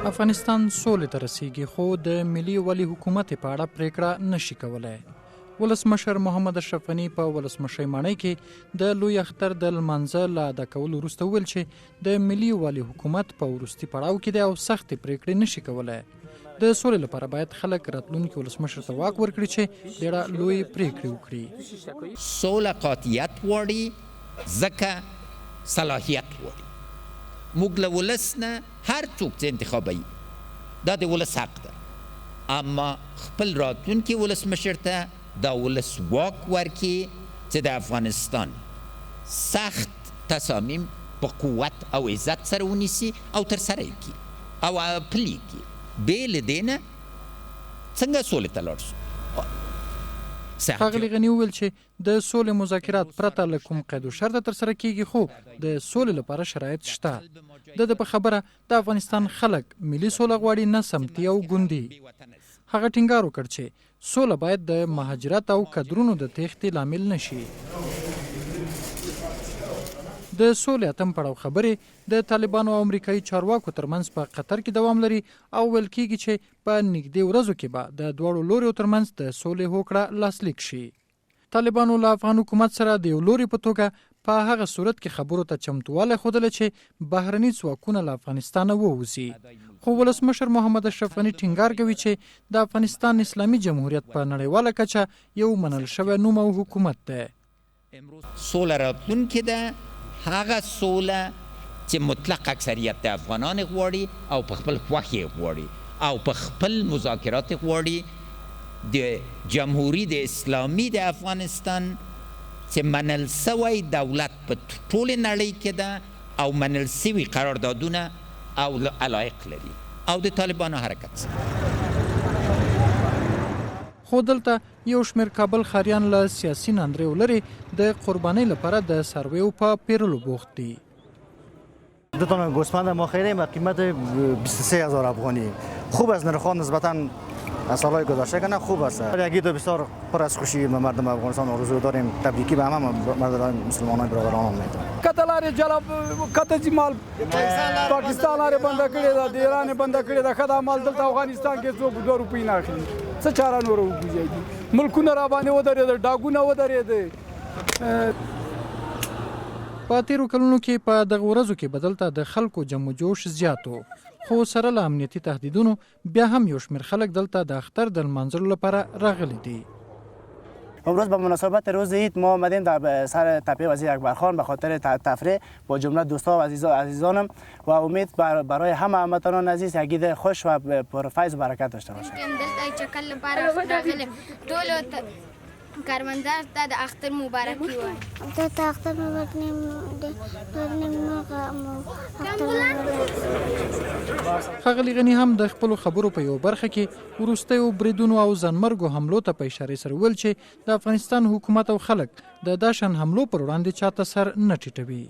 افغانستان سولې ته رسیږي خو د ملي یووالي حکومت په اړه پرېکړه نشي کولای. ولسمشر محمد اشرف په ولسمشۍ ماڼۍ کې د لوی اختر د لمانځه له ادا کولو وروسته وویل چې د ملي یووالي حکومت په وروستي پړاو کې دی او سختې پرېکړې نشي کولای. د سولې لپاره باید خلک راتلونکې ولسمشر ته واک ورکړي چې ډېره لویې پرېکړې وکړي. سوله قاطعیت غواړي ځکه صلاحیت غواړي. موږ له ولس نه هر څوک چې انتخابوي دا د ولس حق ده، اما خپل راتلونکي ولسمشر ته دا ولس واک ورکړي چې د افغانستان سخت تصامیم په قوت او عزت سره ونیسي او ترسره یې کړي او پلي کړي. بې له دې نه څنګه سولې ته لاړ شو؟ ښاغلي غني وویل چې د سولې مذاکرات پرته له کوم قید و شرطه ترسره کیږي، خو د سولې لپاره شرایط شته. د په خبره د افغانستان خلک ملي سوله غواړي، نه سمتي او ګوندي. هغه ټینګار وکړ چې سوله باید د مهاجرت او کدرونو د تېښتې لامل نشي. د سولې اتم پړاو خبرې د طالبانو او امریکایي چارواکو ترمنځ په قطر کې دوام لري او ویل کېږي چې په نږدې ورځو کې به د دواړو لوریو ترمنځ د سولې هوکړه لاسلیک شي. طالبانو له افغان حکومت سره د یو لوري په توګه په هغه صورت کې خبرو ته چمتوالی ښودله چې بهرني ځواکونه له افغانستانه ووځي. خو ولسمشر محمد اشرف ټینګار کوي چې د افغانستان اسلامي جمهوریت په نړیواله کچه یو منل شوی نوم او حکومت دی. سوله راتلونکې ده، هغه سوله چې مطلق اکثریت د افغانان غواړي او په خپل خوښ یې غواړي او په خپل مذاکرات غواړي. د جمهوریت اسلامي د افغانستان چې منل سوی دولت په ټول نړۍ کې ده او منل سوي قراردادونه او علایق لري او د طالبانو حرکت سره. خو دلته یو شمېر کابل ښاریان له سیاسي ناندریو لرې د قربانۍ لپاره د څارویو په پیرلو بوخت دي. 2 تا گوسفند ما خریدیم و قیمت 23000 افغانی. خوب است، نرخ نسبتاً از سالهای گذشته کنه خوب است. یک عید بسیار پر از خوشی مردم افغانستان آرزو داریم. تبریکی به همه مردم مسلمانان برادران میتونیم. کتلاره جلب کتجی مال پاکستان لاره بند کړی دا، د ایران بند کړی دا، خدا مال دلته افغانستان کې څوک 2 روپۍ نه اخلي. څه چاره نور وګورئ، ملکونه را باندې ودرېدل، ډاګونه ودرېدل. په تیرو کلونو کې په دغه ورځو کې بدلته د خلکو جمع جوش زیاتو، خو سره له امنیتي تهدیدونو بیا هم یو شمېر خلک دلته د اختر د لمانځلو لپاره راغلي دي. امروز به مناسبت روز عید ما آمدیم در سر تپه وزیر اکبرخان به خاطر تفریح با جمله دوستا و عزیزانم و امید برای همه هموطنان عزیز یک عید خوش و پر فیض و برکت داشته باشید. کارمندار ته د اختر مبارک وای. د اختر مبارک ښاغلي غني هم د خپلو خبرو په یو برخه کې وروستیو بریدونو او ځانمرګو حملو ته په اشارې سره وویل چې د افغانستان حکومت او خلک د داشن حملو پر وړاندې چاته سر نه ټیټوي.